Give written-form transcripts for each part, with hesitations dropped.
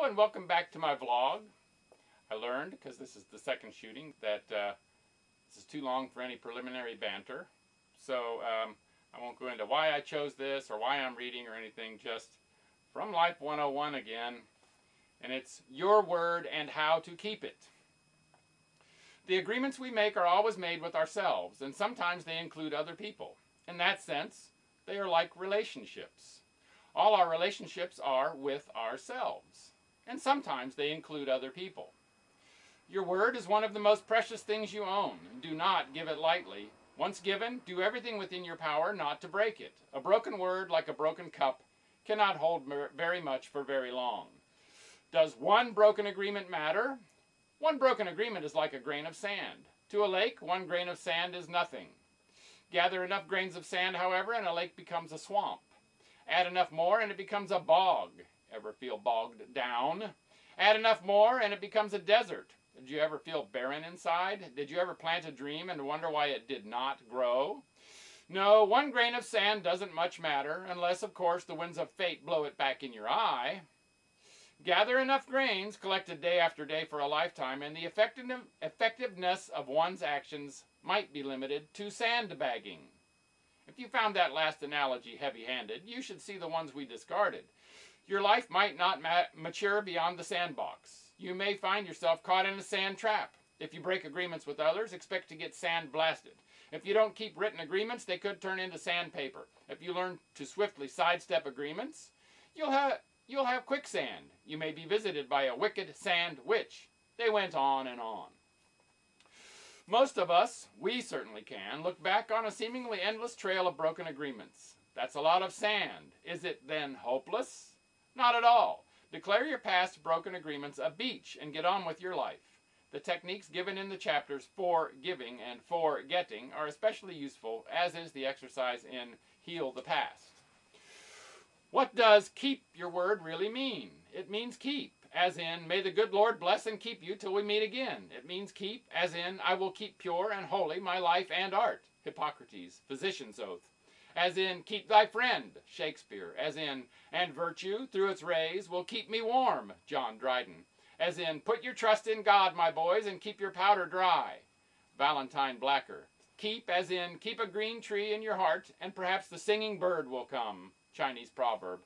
Hello and welcome back to my vlog. I learned, because this is the second shooting, that this is too long for any preliminary banter. So I won't go into why I chose this or why I'm reading or anything, just from Life 101 again. And it's your word and how to keep it. The agreements we make are always made with ourselves, and sometimes they include other people. In that sense, they are like relationships. All our relationships are with ourselves, and sometimes they include other people. Your word is one of the most precious things you own. Do not give it lightly. Once given, do everything within your power not to break it. A broken word, like a broken cup, cannot hold very much for very long. Does one broken agreement matter? One broken agreement is like a grain of sand. To a lake, one grain of sand is nothing. Gather enough grains of sand, however, and a lake becomes a swamp. Add enough more and it becomes a bog. Ever feel bogged down? Add enough more and it becomes a desert. Did you ever feel barren inside? Did you ever plant a dream and wonder why it did not grow? No, one grain of sand doesn't much matter, unless, of course, the winds of fate blow it back in your eye. Gather enough grains, collected day after day for a lifetime, and the effectiveness of one's actions might be limited to sandbagging. If you found that last analogy heavy-handed, you should see the ones we discarded. Your life might not mature beyond the sandbox. You may find yourself caught in a sand trap. If you break agreements with others, expect to get sand blasted. If you don't keep written agreements, they could turn into sandpaper. If you learn to swiftly sidestep agreements, you'll have quicksand. You may be visited by a wicked sand witch. They went on and on. Most of us, we certainly can, look back on a seemingly endless trail of broken agreements. That's a lot of sand. Is it then hopeless? Not at all. Declare your past broken agreements a beach and get on with your life. The techniques given in the chapters for giving and for getting are especially useful, as is the exercise in Heal the Past. What does keep your word really mean? It means keep, as in, may the good Lord bless and keep you till we meet again. It means keep, as in, I will keep pure and holy my life and art, Hippocrates, physician's oath. As in, keep thy friend, Shakespeare. As in, and virtue, through its rays, will keep me warm, John Dryden. As in, put your trust in God, my boys, and keep your powder dry, Valentine Blacker. Keep, as in, keep a green tree in your heart, and perhaps the singing bird will come, Chinese proverb.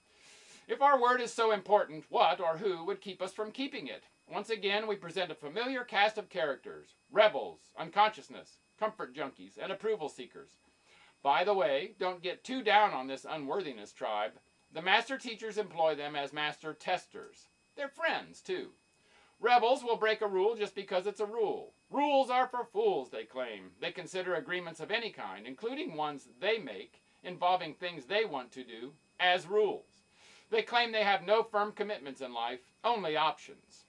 If our word is so important, what or who would keep us from keeping it? Once again, we present a familiar cast of characters: rebels, unconsciousness, comfort junkies, and approval seekers. By the way, don't get too down on this unworthiness tribe. The master teachers employ them as master testers. They're friends, too. Rebels will break a rule just because it's a rule. Rules are for fools, they claim. They consider agreements of any kind, including ones they make, involving things they want to do, as rules. They claim they have no firm commitments in life, only options.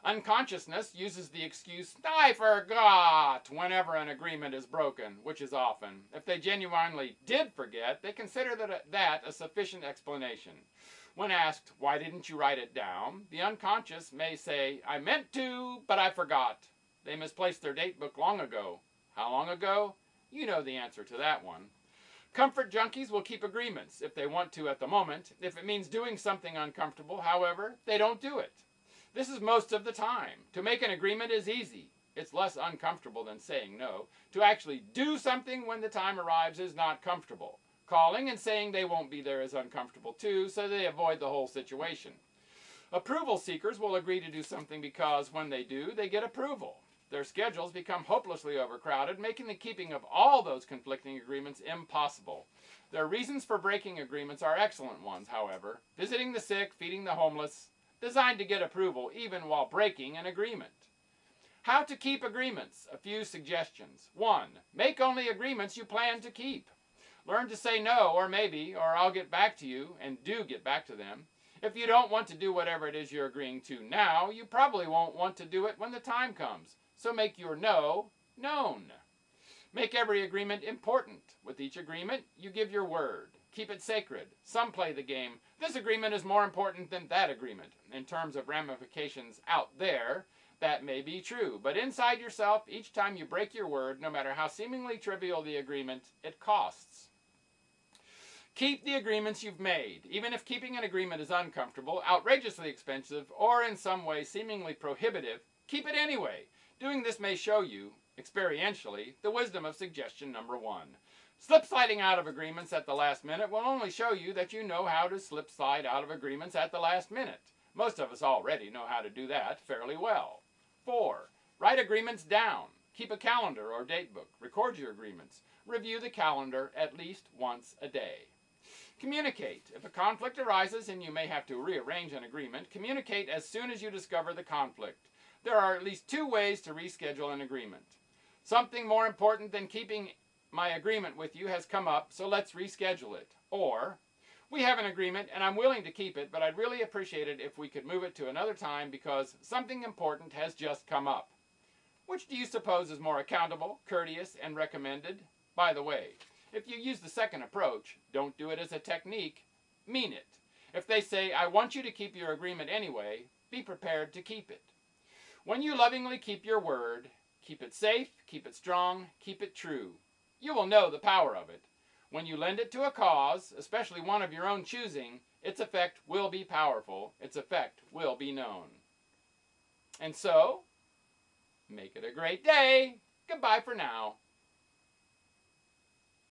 Unconsciousness uses the excuse, I forgot, whenever an agreement is broken, which is often. If they genuinely did forget, they consider that a sufficient explanation. When asked, why didn't you write it down, the unconscious may say, I meant to, but I forgot. They misplaced their date book long ago. How long ago? You know the answer to that one. Comfort junkies will keep agreements if they want to at the moment. If it means doing something uncomfortable, however, they don't do it. This is most of the time. To make an agreement is easy. It's less uncomfortable than saying no. To actually do something when the time arrives is not comfortable. Calling and saying they won't be there is uncomfortable too, so they avoid the whole situation. Approval seekers will agree to do something because when they do, they get approval. Their schedules become hopelessly overcrowded, making the keeping of all those conflicting agreements impossible. Their reasons for breaking agreements are excellent ones, however. Visiting the sick, feeding the homeless, designed to get approval even while breaking an agreement. How to keep agreements. A few suggestions. 1. Make only agreements you plan to keep. Learn to say no or maybe, or I'll get back to you, and do get back to them. If you don't want to do whatever it is you're agreeing to now, you probably won't want to do it when the time comes. So make your no known. Make every agreement important. With each agreement, you give your word. Keep it sacred. Some play the game, this agreement is more important than that agreement. In terms of ramifications out there, that may be true. But inside yourself, each time you break your word, no matter how seemingly trivial the agreement, it costs. Keep the agreements you've made. Even if keeping an agreement is uncomfortable, outrageously expensive, or in some way seemingly prohibitive, keep it anyway. Doing this may show you, experientially, the wisdom of suggestion number 1. Slip sliding out of agreements at the last minute will only show you that you know how to slip slide out of agreements at the last minute. Most of us already know how to do that fairly well. 4. Write agreements down. Keep a calendar or date book. Record your agreements. Review the calendar at least once a day. Communicate. If a conflict arises and you may have to rearrange an agreement, communicate as soon as you discover the conflict. There are at least 2 ways to reschedule an agreement. Something more important than keeping my agreement with you has come up, so let's reschedule it. Or, we have an agreement and I'm willing to keep it, but I'd really appreciate it if we could move it to another time because something important has just come up. Which do you suppose is more accountable, courteous, and recommended? By the way, if you use the second approach, don't do it as a technique, mean it. If they say, I want you to keep your agreement anyway, be prepared to keep it. When you lovingly keep your word, keep it safe, keep it strong, keep it true. You will know the power of it. When you lend it to a cause, especially one of your own choosing, its effect will be powerful, its effect will be known. And so, make it a great day. Goodbye for now.